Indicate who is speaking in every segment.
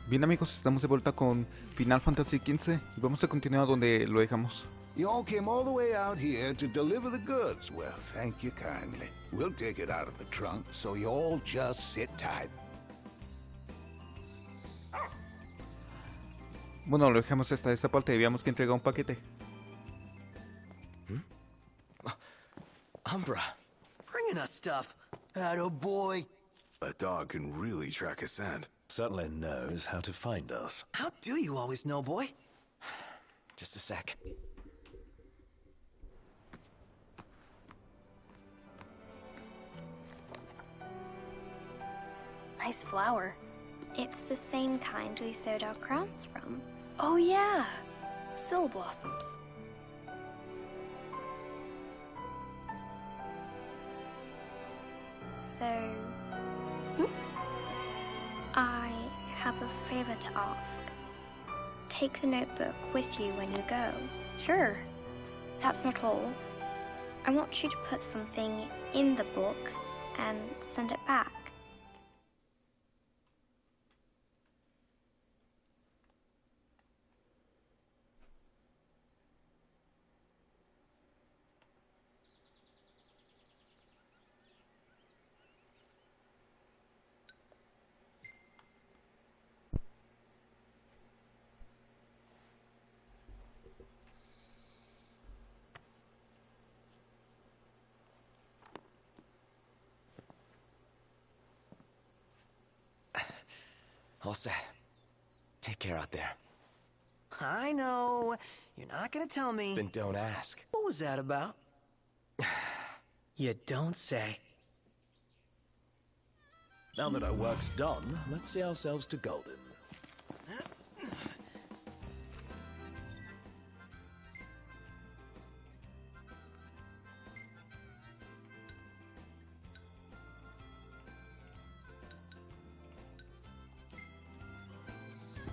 Speaker 1: Bien amigos, estamos de vuelta con Final Fantasy XV y vamos a continuar donde lo dejamos.
Speaker 2: You all came all the way out here to deliver the goods. Well, thank you kindly. We'll take it out of the trunk, so you all just sit tight.
Speaker 1: Bueno, lo dejamos hasta esta parte, debíamos que entregar un paquete.
Speaker 3: Umbra, bringing us stuff. Atta boy.
Speaker 4: A dog can really track a scent.
Speaker 5: Certainly knows how to find us.
Speaker 3: How do you always know, boy? Just a sec.
Speaker 6: Nice flower. It's the same kind we sewed our crowns from. Oh yeah, Syl blossoms. So, I have a favor to ask. Take the notebook with you when you go. Sure. That's not all. I want you to put something in the book and send it back.
Speaker 3: All set. Take care out there. I know. You're not gonna tell me.
Speaker 5: Then don't ask.
Speaker 3: What was that about? You don't say.
Speaker 5: Now that our work's done, let's see ourselves to Golden.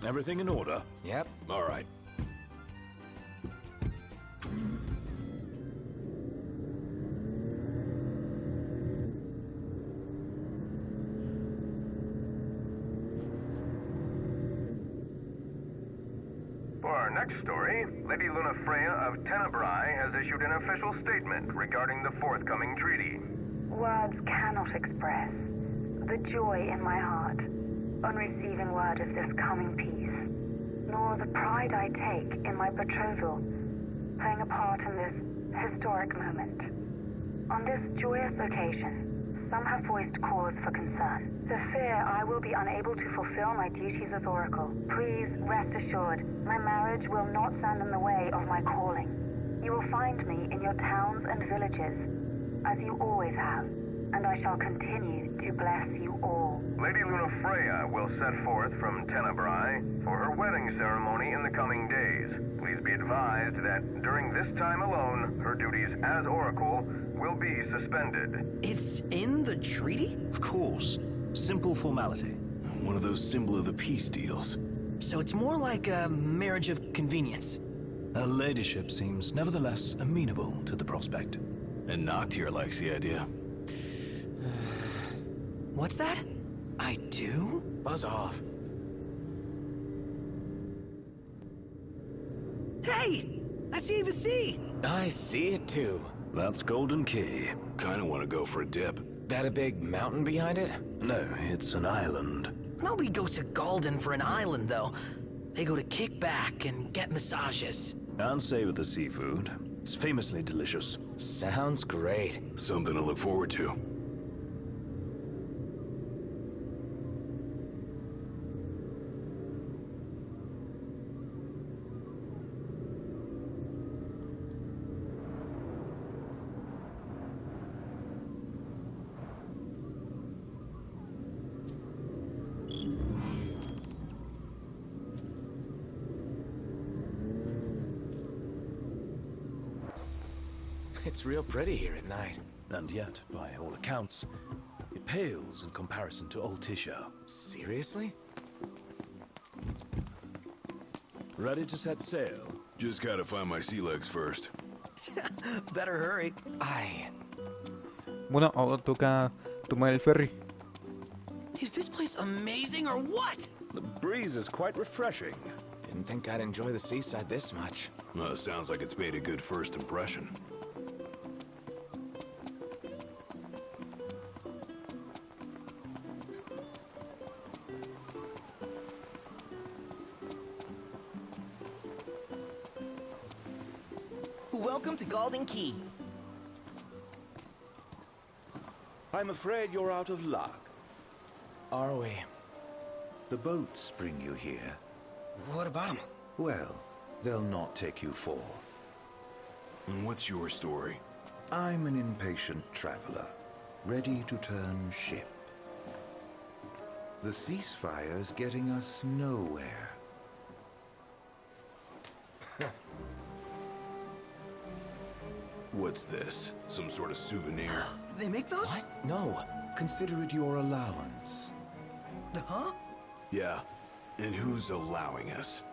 Speaker 5: Everything in order?
Speaker 3: Yep.
Speaker 4: All right.
Speaker 7: For our next story, Lady Lunafreya of Tenebrae has issued an official statement regarding the forthcoming treaty.
Speaker 8: Words cannot express the joy in my heart on receiving word of this coming peace, nor the pride I take in my betrothal playing a part in this historic moment. On this joyous occasion, some have voiced cause for concern. The fear I will be unable to fulfill my duties as Oracle. Please rest assured, my marriage will not stand in the way of my calling. You will find me in your towns and villages, as you always have, and I shall continue to bless you all.
Speaker 7: Lady Lunafreya will set forth from Tenebrae for her wedding ceremony in the coming days. Please be advised that during this time alone, her duties as Oracle will be suspended.
Speaker 3: It's in the treaty?
Speaker 5: Of course. Simple formality.
Speaker 4: One of those symbol of the peace deals.
Speaker 3: So it's more like a marriage of convenience.
Speaker 5: Her ladyship seems nevertheless amenable to the prospect.
Speaker 4: And Noctis likes the idea.
Speaker 3: What's that? I do?
Speaker 4: Buzz off.
Speaker 3: Hey! I see the sea!
Speaker 9: I see it too.
Speaker 5: That's Golden Key.
Speaker 4: Kinda wanna go for a dip.
Speaker 9: That a big mountain behind it?
Speaker 5: No, it's an island.
Speaker 3: Nobody goes to Golden for an island, though. They go to kick back and get massages.
Speaker 5: And savor the seafood. It's famously delicious.
Speaker 9: Sounds great.
Speaker 4: Something to look forward to.
Speaker 9: It's real pretty here at night.
Speaker 5: And yet, by all accounts, it pales in comparison to Old Tisha.
Speaker 9: Seriously?
Speaker 5: Ready to set sail?
Speaker 4: Just gotta find my sea legs first.
Speaker 3: Better hurry.
Speaker 1: Bueno, ahora toca tomar el ferry.
Speaker 3: Is this place amazing or what?
Speaker 5: breeze is quite refreshing.
Speaker 9: Didn't think I'd enjoy the seaside this much.
Speaker 4: Well, sounds like it's made a good first impression.
Speaker 3: Welcome to Golden Key.
Speaker 2: I'm afraid you're out of luck.
Speaker 9: Are we?
Speaker 2: The boats bring you here.
Speaker 3: What about him?
Speaker 2: Well, they'll not take you forth.
Speaker 4: And what's your story?
Speaker 2: I'm an impatient traveler, ready to turn ship. The ceasefire's getting us nowhere.
Speaker 4: What's this? Some sort of souvenir?
Speaker 3: They make those?
Speaker 9: What? No.
Speaker 2: Consider it your allowance.
Speaker 3: Huh?
Speaker 4: Yeah. And who's allowing us?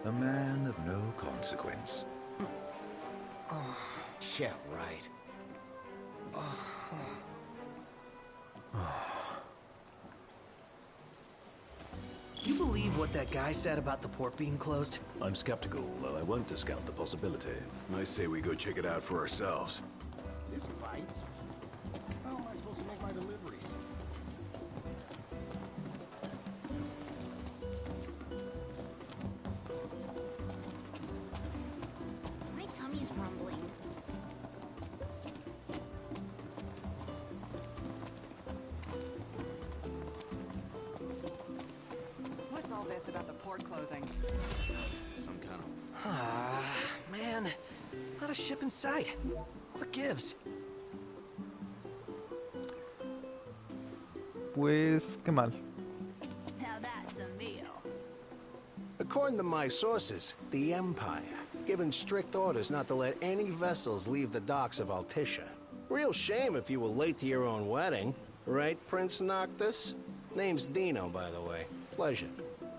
Speaker 2: A man of no consequence.
Speaker 9: Yeah, right.
Speaker 3: Do you believe what that guy said about the port being closed?
Speaker 5: I'm skeptical, though I won't discount the possibility.
Speaker 4: I say we go check it out for ourselves.
Speaker 10: This bites. How am I supposed to make my deliveries?
Speaker 6: My tummy's rumbling.
Speaker 11: What's all this about the port closing?
Speaker 3: Some kind of... Ah, man. Not a ship in sight. What gives?
Speaker 1: Pues, qué mal.
Speaker 11: Now that's a meal.
Speaker 10: According to my sources, the Empire given strict orders not to let any vessels leave the docks of Altissia. Real shame if you were late to your own wedding. Right, Prince Noctis? Name's Dino, by the way. Pleasure.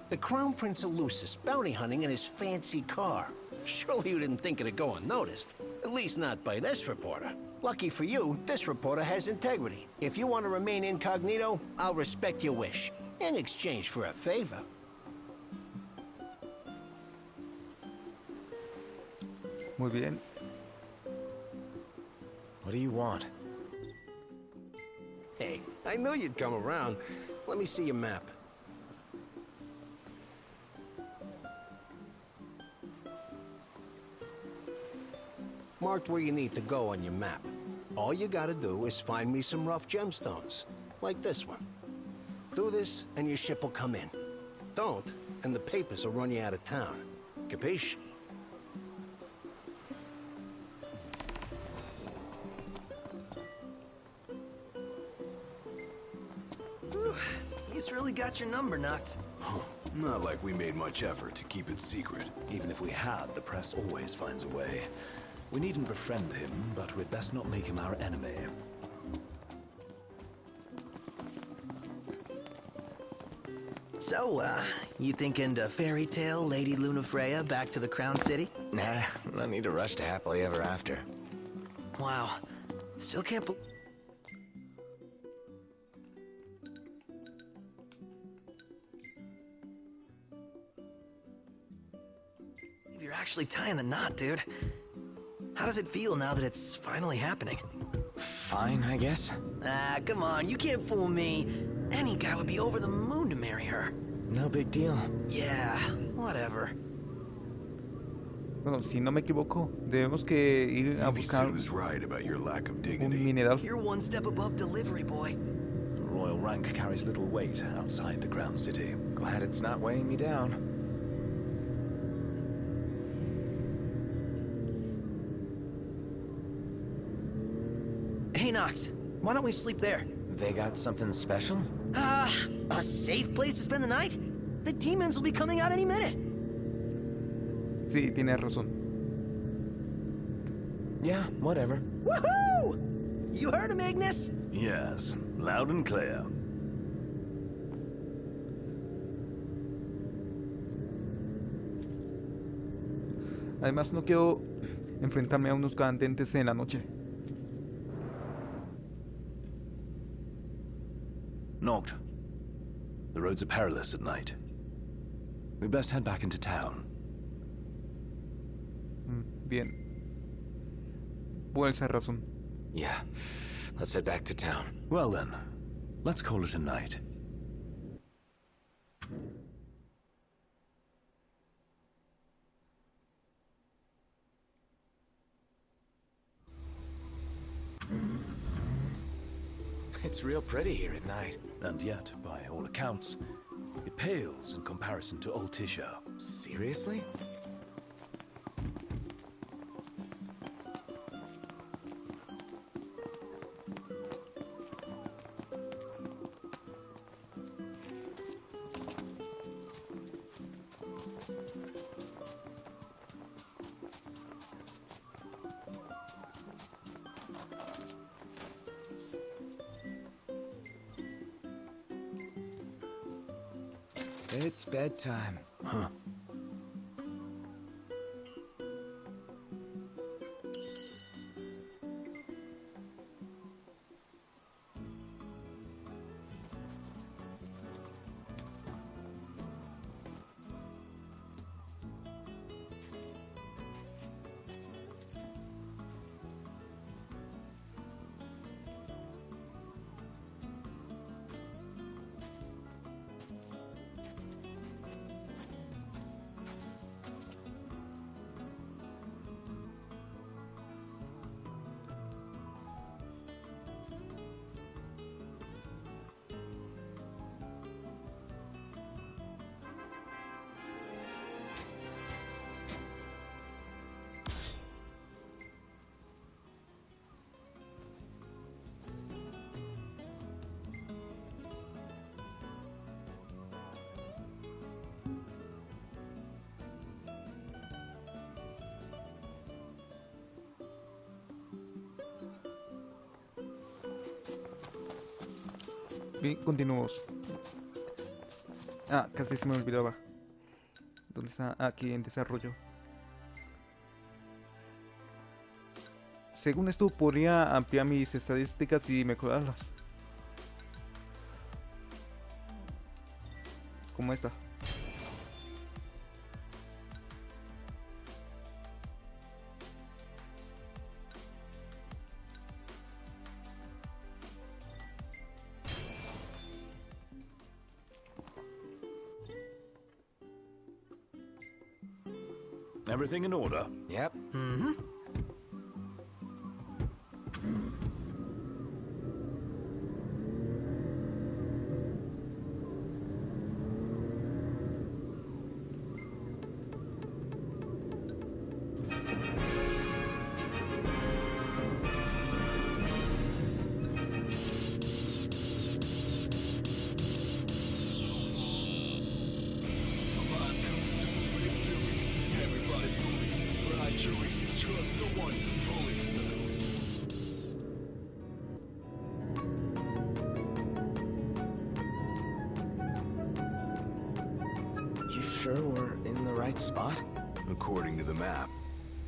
Speaker 10: The Crown Prince elusives bounty hunting in his fancy car. Surely you didn't think it'd go unnoticed. At least not by this reporter. Lucky for you, this reporter has integrity. If you want to remain incognito, I'll respect your wish. In exchange for a favor.
Speaker 1: Muy bien.
Speaker 9: What do you want?
Speaker 10: Hey, I knew you'd come around. Let me see your map. Marked where you need to go on your map. All you gotta do is find me some rough gemstones, like this one. Do this, and your ship will come in. Don't, and the papers will run you out of town. Capiche?
Speaker 3: Whew, he's really got your number, Nox.
Speaker 4: Huh. Not like we made much effort to keep it secret.
Speaker 5: Even if we had, the press always finds a way. We needn't befriend him, but we'd best not make him our enemy.
Speaker 3: So, you thinking to fairy tale Lady Lunafreya back to the Crown City?
Speaker 9: Nah, no need to rush to happily ever after.
Speaker 3: Wow. Still can't believe... You're actually tying the knot, dude. How does it feel now that it's finally happening?
Speaker 9: Fine, I guess.
Speaker 3: Ah, come on, you can't fool me. Any guy would be over the moon to marry her.
Speaker 9: No big deal.
Speaker 3: Yeah, whatever.
Speaker 1: Bueno, si no me equivoco, debemos que ir a
Speaker 4: Maybe
Speaker 1: buscar
Speaker 4: Sid was right about your lack of
Speaker 1: un
Speaker 4: dignity.
Speaker 1: mineral.
Speaker 3: You're one step above delivery boy.
Speaker 5: The royal rank carries little weight outside the Crown City.
Speaker 9: Glad it's not weighing me down.
Speaker 3: Hey, Nox, why don't we sleep there?
Speaker 9: They got something special?
Speaker 3: A safe place to spend the night? The demons will be coming out any minute.
Speaker 1: Sí, tienes razón.
Speaker 9: Yeah, whatever.
Speaker 3: Woohoo! You heard him, Ignis?
Speaker 5: Yes, loud and clear.
Speaker 1: Además, no quiero enfrentarme a unos candentes en la noche.
Speaker 5: Noct. The roads are perilous at night. We best head back into town.
Speaker 1: Bien. Buena esa razón.
Speaker 9: Yeah. Let's head back to town.
Speaker 5: Well then, let's call it a night.
Speaker 9: It's real pretty here at night.
Speaker 5: And yet, by all accounts, it pales in comparison to old Tisha.
Speaker 9: Seriously? It's bedtime.
Speaker 4: Huh.
Speaker 1: Bien, continuamos. Ah, casi se me olvidaba. ¿Dónde está? Aquí en desarrollo. Según esto, podría ampliar mis estadísticas y mejorarlas. Como esta.
Speaker 5: Everything in order?
Speaker 9: Yep. Mm-hmm. You sure we're in the right spot?
Speaker 4: According to the map.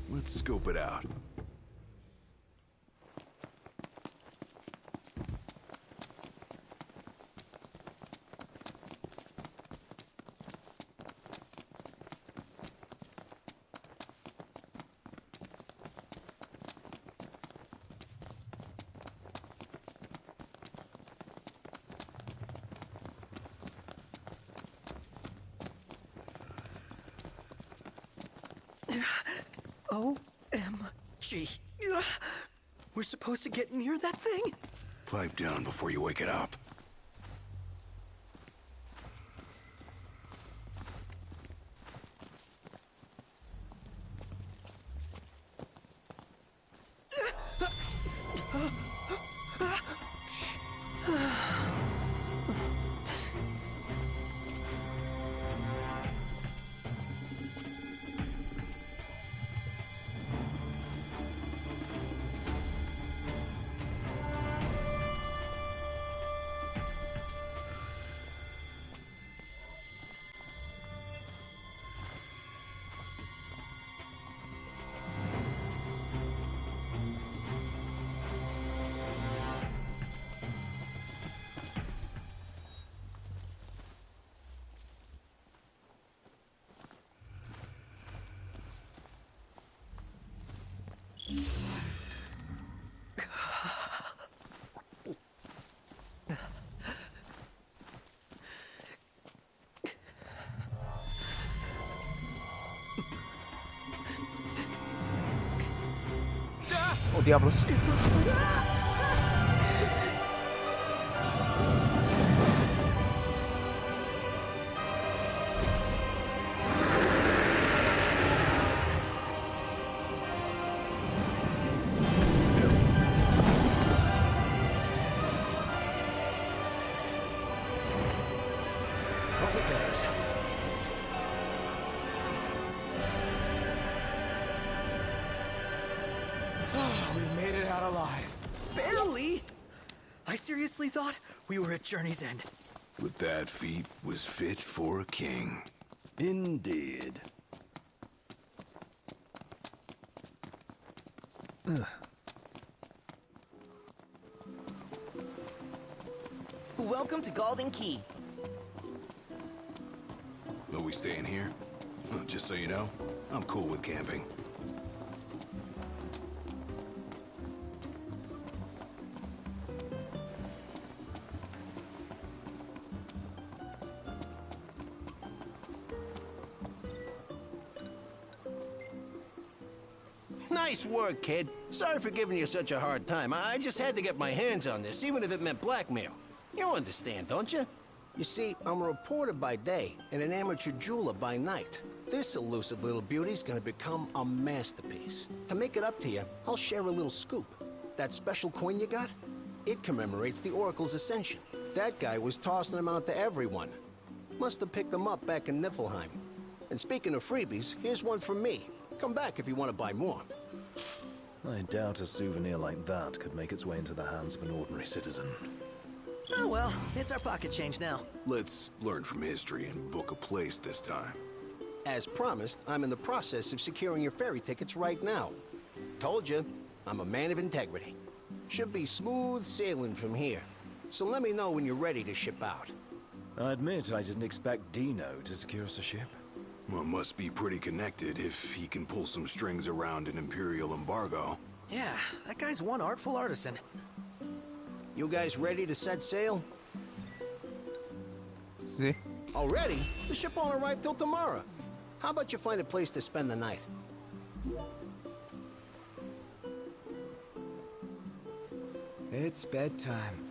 Speaker 4: Let's scope it out.
Speaker 3: OMG. We're supposed to get near that thing?
Speaker 4: Pipe down before you wake it up.
Speaker 1: Oh, diablos.
Speaker 9: Off it goes.
Speaker 3: Oh, we made it out alive. Barely! I seriously thought we were at journey's end.
Speaker 4: With that feat was fit for a king.
Speaker 5: Indeed.
Speaker 3: Welcome to Golden Key.
Speaker 4: Are we staying here? Well, just so you know, I'm cool with camping.
Speaker 10: Nice work, kid. Sorry for giving you such a hard time. I just had to get my hands on this, even if it meant blackmail. You understand, don't you? You see, I'm a reporter by day and an amateur jeweler by night. This elusive little beauty's gonna become a masterpiece. To make it up to you, I'll share a little scoop. That special coin you got? It commemorates the Oracle's ascension. That guy was tossing them out to everyone. Must have picked them up back in Niflheim. And speaking of freebies, here's one from me. Come back if you want to buy more.
Speaker 5: I doubt a souvenir like that could make its way into the hands of an ordinary citizen.
Speaker 3: Oh well, it's our pocket change now.
Speaker 4: Let's learn from history and book a place this time.
Speaker 10: As promised, I'm in the process of securing your ferry tickets right now. Told you, I'm a man of integrity. Should be smooth sailing from here. So let me know when you're ready to ship out.
Speaker 5: I admit I didn't expect Dino to secure us a ship.
Speaker 4: Well, must be pretty connected if he can pull some strings around an imperial embargo.
Speaker 3: Yeah, that guy's one artful artisan.
Speaker 10: You guys ready to set sail?
Speaker 1: Sí.
Speaker 10: Already? The ship won't arrive till tomorrow. How about you find a place to spend the night?
Speaker 9: It's bedtime.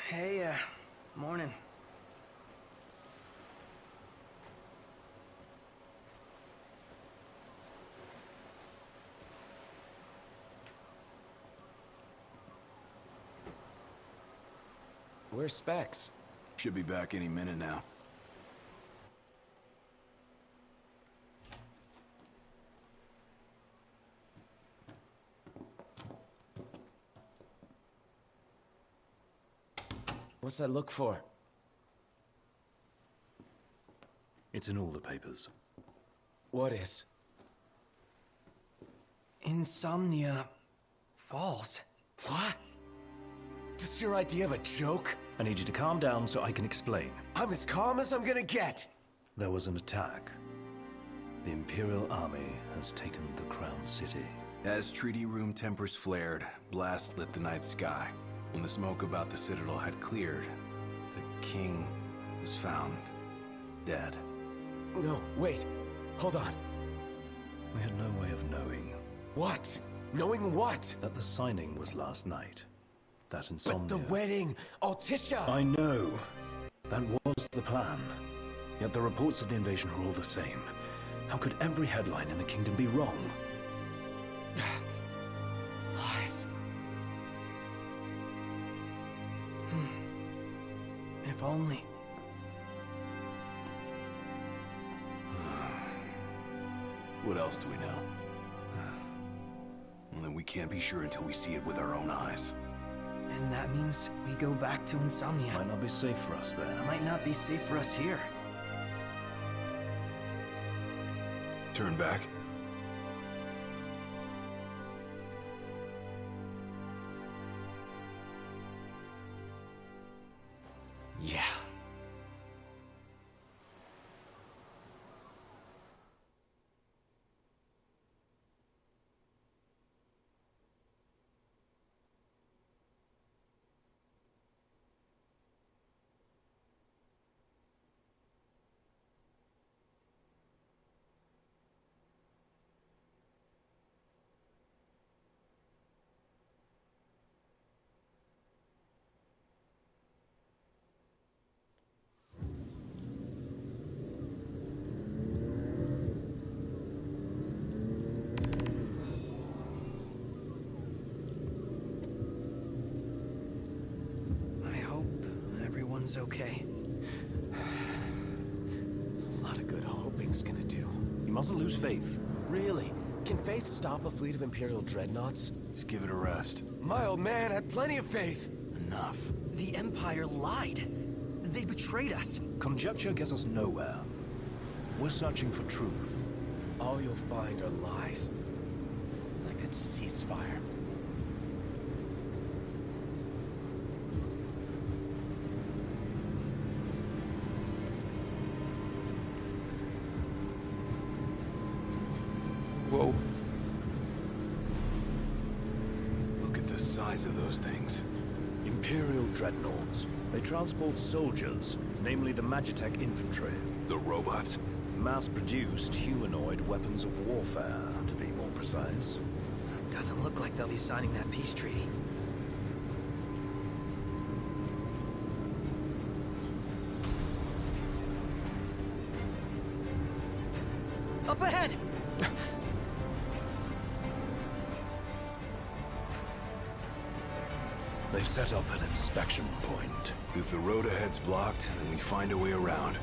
Speaker 3: Hey, morning.
Speaker 9: Where's Specs?
Speaker 4: Should be back any minute now.
Speaker 9: What's that look for?
Speaker 5: It's in all the papers.
Speaker 9: What is?
Speaker 3: Insomnia falls.
Speaker 9: What? This your idea of a joke?
Speaker 5: I need you to calm down so I can explain.
Speaker 9: I'm as calm as I'm gonna get.
Speaker 5: There was an attack. The Imperial Army has taken the Crown City.
Speaker 4: As treaty room tempers flared, blast lit the night sky. When the smoke about the Citadel had cleared, the king was found dead.
Speaker 9: No, wait. Hold on.
Speaker 5: We had no way of knowing.
Speaker 9: What? Knowing what?
Speaker 5: That the signing was last night. That insomnia...
Speaker 9: But the wedding! Altisha!
Speaker 5: I know. That was the plan. Yet the reports of the invasion are all the same. How could every headline in the kingdom be wrong?
Speaker 9: Lies.
Speaker 3: If only.
Speaker 4: What else do we know? Well, then we can't be sure until we see it with our own eyes.
Speaker 3: And that means we go back to Insomnia.
Speaker 5: Might not be safe for us there.
Speaker 3: Might not be safe for us here.
Speaker 4: Turn back.
Speaker 9: Yeah.
Speaker 3: Everyone's okay.
Speaker 9: A lot of good hoping's gonna do.
Speaker 5: You mustn't lose faith.
Speaker 9: Really? Can faith stop a fleet of Imperial dreadnoughts?
Speaker 4: Just give it a rest.
Speaker 9: My old man had plenty of faith.
Speaker 4: Enough.
Speaker 3: The Empire lied. They betrayed us.
Speaker 5: Conjecture gets us nowhere. We're searching for truth.
Speaker 9: All you'll find are lies. Like that ceasefire.
Speaker 1: Whoa.
Speaker 4: Look at the size of those things.
Speaker 5: Imperial dreadnoughts. They transport soldiers, namely the Magitech infantry.
Speaker 4: The robots?
Speaker 5: Mass-produced humanoid weapons of warfare, to be more precise.
Speaker 3: Doesn't look like they'll be signing that peace treaty. Up ahead!
Speaker 5: They've set up an inspection point.
Speaker 4: If the road ahead's blocked, then we find a way around.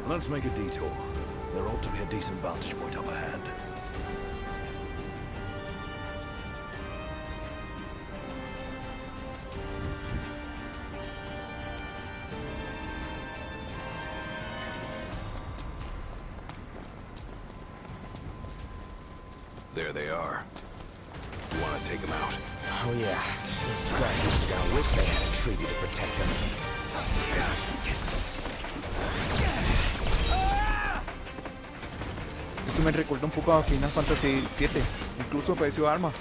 Speaker 5: Let's make a detour. There ought to be a decent vantage point up ahead.
Speaker 4: There they are. You want to take them out?
Speaker 9: Oh yeah. Those scratchers got wish they had a treaty to protect them.
Speaker 1: Esto me recuerda un poco a Final Fantasy VII. Incluso apareció arma.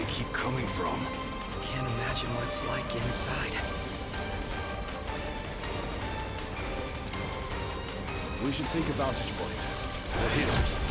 Speaker 4: they keep coming from?
Speaker 3: Can't imagine what it's like inside.
Speaker 9: We should seek a vantage point.
Speaker 5: They're here.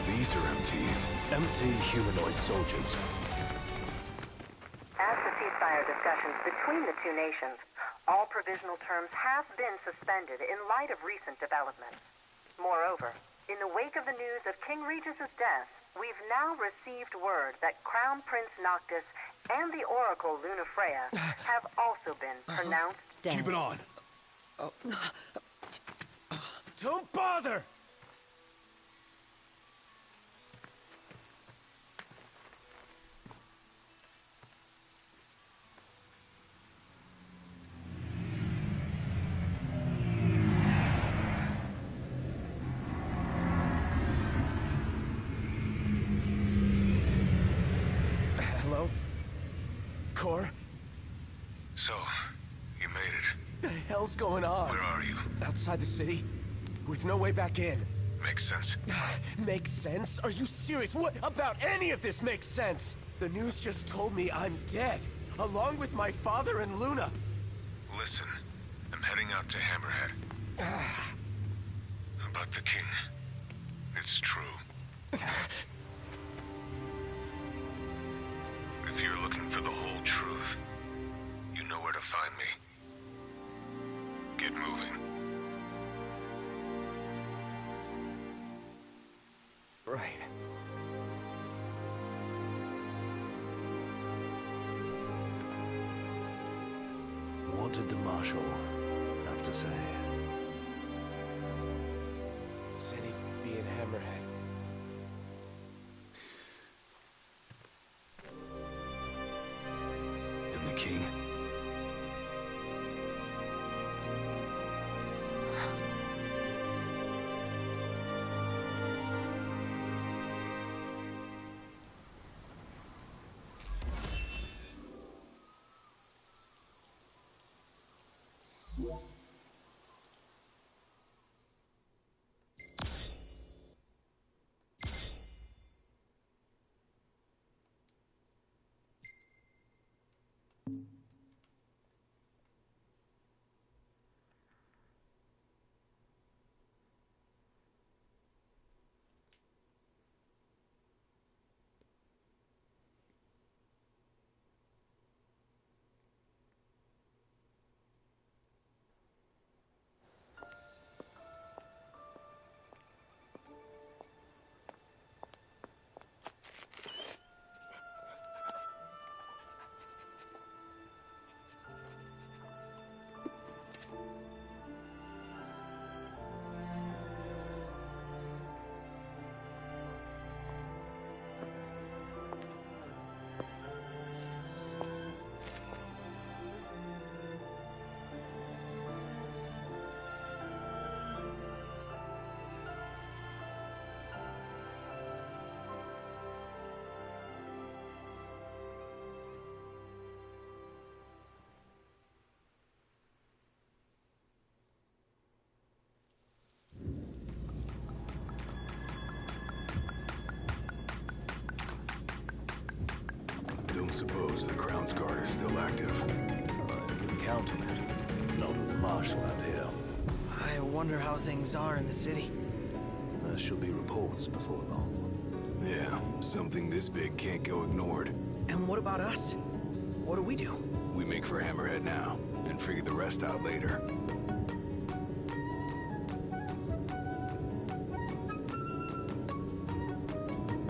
Speaker 4: These are MTs.
Speaker 5: Empty humanoid soldiers.
Speaker 12: As the ceasefire discussions between the two nations, all provisional terms have been suspended in light of recent developments. Moreover, in the wake of the news of King Regis's death, we've now received word that Crown Prince Noctis and the Oracle Lunafreya have also been pronounced dead.
Speaker 9: Keep it on. Don't bother! Hello? Cor?
Speaker 7: So, you made it.
Speaker 9: The hell's going on?
Speaker 7: Where are you?
Speaker 9: Outside the city? With no way back in.
Speaker 7: Makes sense.
Speaker 9: Makes sense? Are you serious? What about any of this makes sense? The news just told me I'm dead, along with my father and Luna.
Speaker 7: Listen, I'm heading out to Hammerhead. About the king. It's true. If you're looking for the whole truth, you know where to find me. Get moving.
Speaker 9: Right.
Speaker 5: What did the Marshal have to say?
Speaker 9: Said he'd be in Hammerhead.
Speaker 4: And the king? Don't suppose the Crown's Guard is still active.
Speaker 5: I wouldn't count on it. Not with the Marshal out here.
Speaker 3: I wonder how things are in the city.
Speaker 5: There shall be reports before long.
Speaker 4: Yeah, something this big can't go ignored.
Speaker 3: And what about us? What do we do?
Speaker 4: We make for Hammerhead now, and figure the rest out later.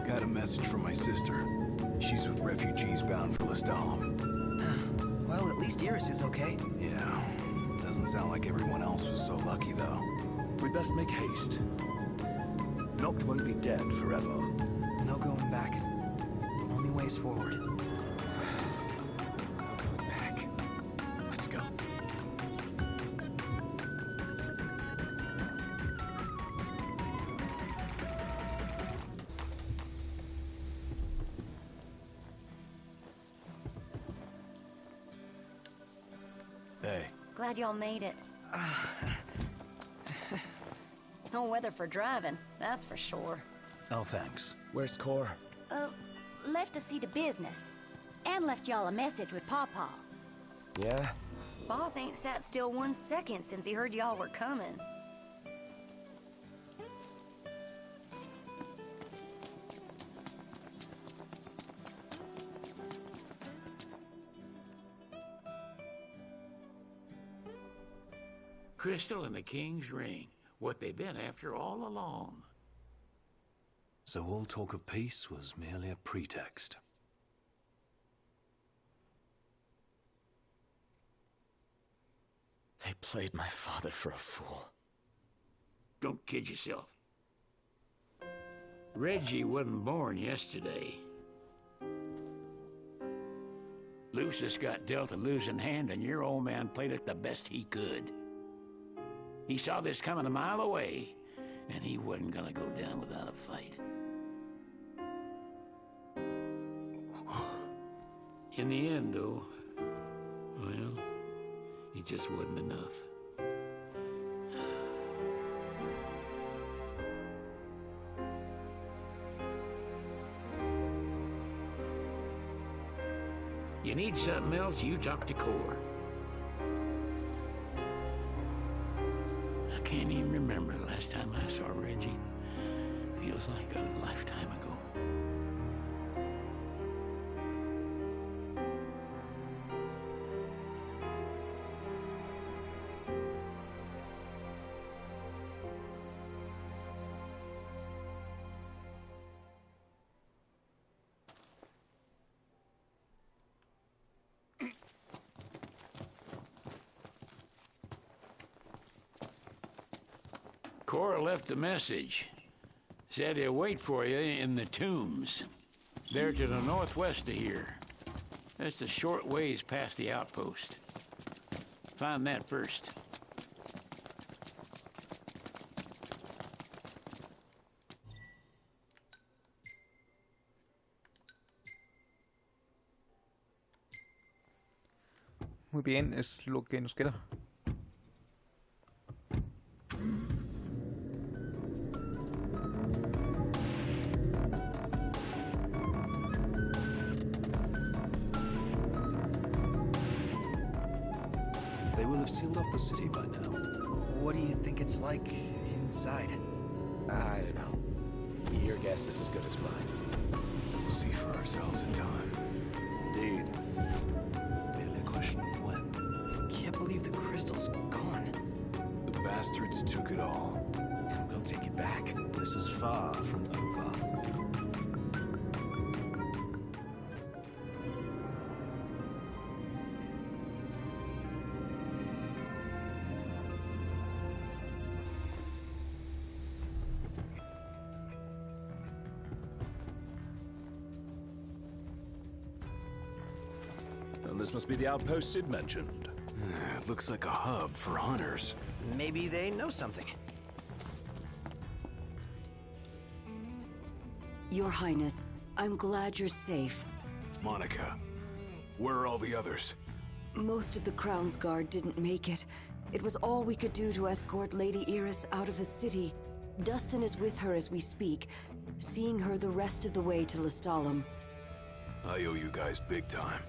Speaker 4: Got a message from my sister. She's with refugees bound for Lestalem.
Speaker 3: Well, at least Iris is okay.
Speaker 4: Yeah, doesn't sound like everyone else was so lucky, though.
Speaker 5: We'd best make haste. Noct won't be dead forever.
Speaker 3: ways forward. No going back. Let's go.
Speaker 4: Hey.
Speaker 13: Glad y'all made it. No weather for driving, that's for sure.
Speaker 5: Oh, thanks.
Speaker 3: Where's Core?
Speaker 13: Left to see to business. And left y'all a message with Pawpaw.
Speaker 3: Yeah?
Speaker 13: Boss ain't sat still 1 second since he heard y'all were coming.
Speaker 14: Crystal and the King's Ring. What they've been after all along.
Speaker 5: So all talk of peace was merely a pretext.
Speaker 3: They played my father for a fool.
Speaker 14: Don't kid yourself. Reggie wasn't born yesterday. Lucius got dealt a losing hand, and your old man played it the best he could. He saw this coming a mile away, and he wasn't gonna go down without a fight. In the end, though, well, it just wasn't enough. You need something else, you talk to Core. I can't even remember the last time I saw Reggie. Feels like a lifetime ago. Cora left a message. Said he'll wait for you in the tombs. They're to the northwest of here. That's a short ways past the outpost. Find that first.
Speaker 1: Muy bien, es lo que nos queda.
Speaker 5: They will have sealed off the city by now.
Speaker 3: What do you think it's like inside? I don't know. Your guess is as good as mine.
Speaker 4: We'll see for ourselves in time.
Speaker 5: Indeed. Merely a question of when.
Speaker 3: Can't believe the crystal's gone.
Speaker 4: The bastards took it all.
Speaker 3: And we'll take it back.
Speaker 5: This is far from over. This must be the outpost Sid mentioned.
Speaker 4: It looks like a hub for hunters.
Speaker 3: Maybe they know something.
Speaker 15: Your Highness, I'm glad you're safe.
Speaker 4: Monica, where are all the others?
Speaker 15: Most of the Crown's Guard didn't make it. It was all we could do to escort Lady Iris out of the city. Dustin is with her as we speak, seeing her the rest of the way to Lestalem.
Speaker 4: I owe you guys big time.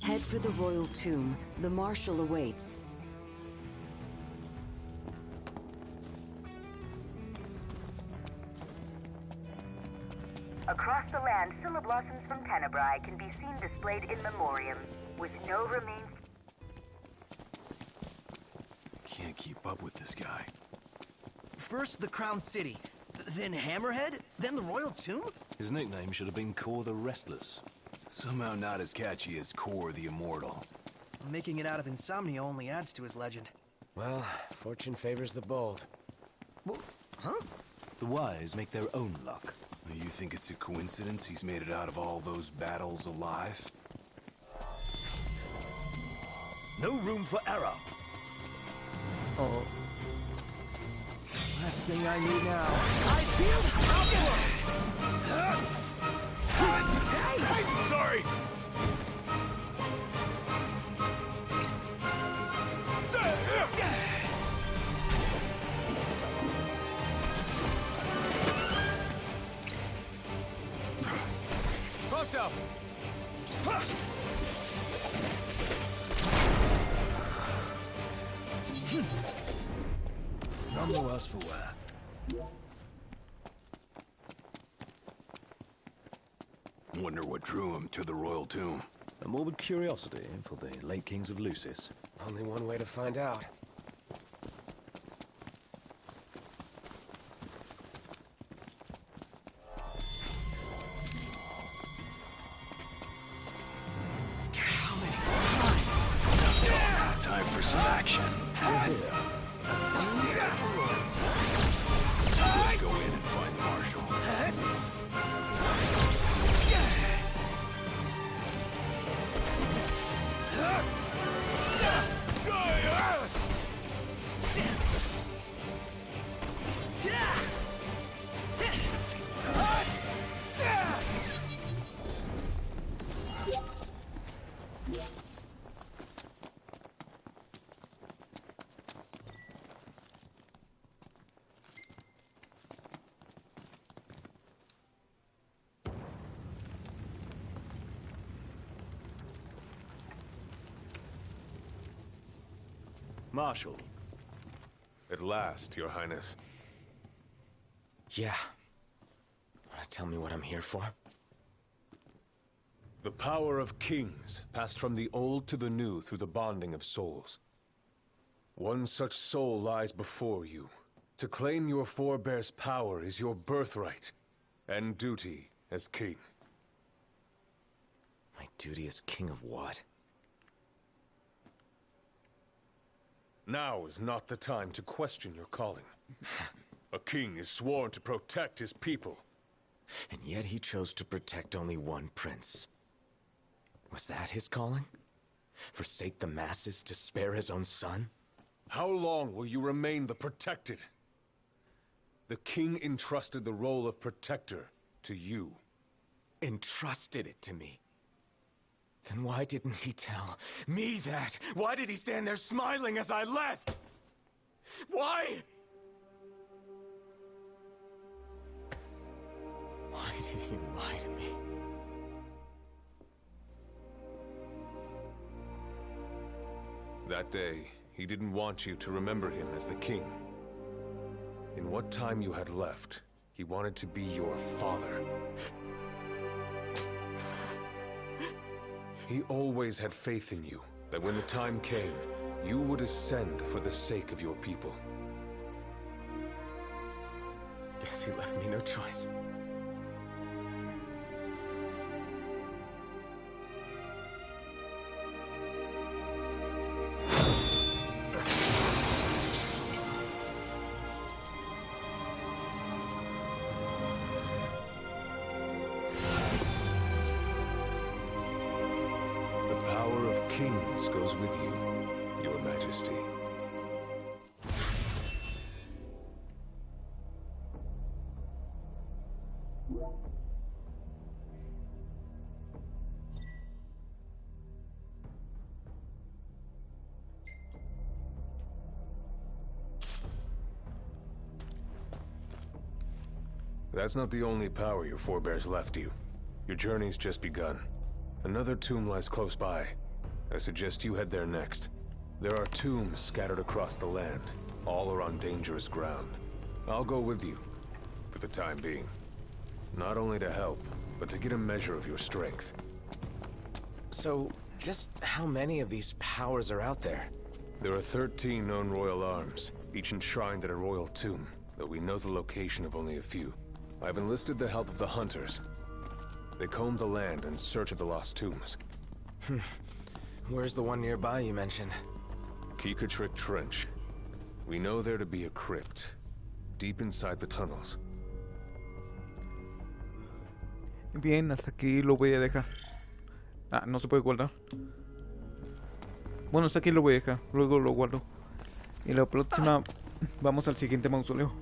Speaker 15: Head for the royal tomb. The Marshal awaits.
Speaker 12: Across the land, blossoms from Tenebrae can be seen displayed in memoriam, with no remains.
Speaker 4: Can't keep up with this guy.
Speaker 3: First the Crown City, then Hammerhead, then the Royal Tomb?
Speaker 5: His nickname should have been Core the Restless.
Speaker 4: Somehow not as catchy as Core the Immortal.
Speaker 3: Making it out of insomnia only adds to his legend. Well, fortune favors the bold.
Speaker 5: Huh? The wise make their own luck.
Speaker 4: You think it's a coincidence he's made it out of all those battles alive?
Speaker 5: No room for error.
Speaker 1: Oh.
Speaker 9: Last thing I need now. Eyes peeled, outclosed.
Speaker 5: Sorry.
Speaker 9: Bumped up.
Speaker 5: None the worse for wear.
Speaker 4: Wonder what drew him to the royal tomb.
Speaker 5: A morbid curiosity for the late kings of Lucis.
Speaker 9: Only one way to find out.
Speaker 4: Time for some action. Let's go in and find the marshal.
Speaker 5: Marshal.
Speaker 16: At last, Your Highness.
Speaker 9: Yeah. Wanna tell me what I'm here for?
Speaker 16: The power of kings passed from the old to the new through the bonding of souls. One such soul lies before you. To claim your forebears' power is your birthright and duty as king.
Speaker 9: My duty as king of what?
Speaker 16: Now is not the time to question your calling. A king is sworn to protect his people.
Speaker 9: And yet he chose to protect only one prince. Was that his calling? Forsake the masses to spare his own son?
Speaker 16: How long will you remain the protected? The king entrusted the role of protector to you.
Speaker 9: Entrusted it to me? Then why didn't he tell me that? Why did he stand there smiling as I left? Why? Why did he lie to me?
Speaker 16: That day, he didn't want you to remember him as the king. In what time you had left, he wanted to be your father. He always had faith in you, that when the time came, you would ascend for the sake of your people.
Speaker 9: Guess he left me no choice.
Speaker 16: Kings goes with you, Your Majesty. That's not the only power your forebears left you. Your journey's just begun. Another tomb lies close by. I suggest you head there next. There are tombs scattered across the land. All are on dangerous ground. I'll go with you, for the time being. Not only to help, but to get a measure of your strength.
Speaker 9: So, just how many of these powers are out there?
Speaker 16: There are 13 known royal arms, each enshrined at a royal tomb, though we know the location of only a few. I've enlisted the help of the hunters. They comb the land in search of the lost tombs.
Speaker 9: Where's the one nearby you mentioned?
Speaker 16: Keekatrick Trench. We know there to be a crypt, deep inside the tunnels.
Speaker 1: Bien, hasta aquí lo voy a dejar. Ah, no se puede guardar. Bueno, hasta aquí lo voy a dejar. Luego lo guardo. Y la próxima vamos al siguiente mausoleo.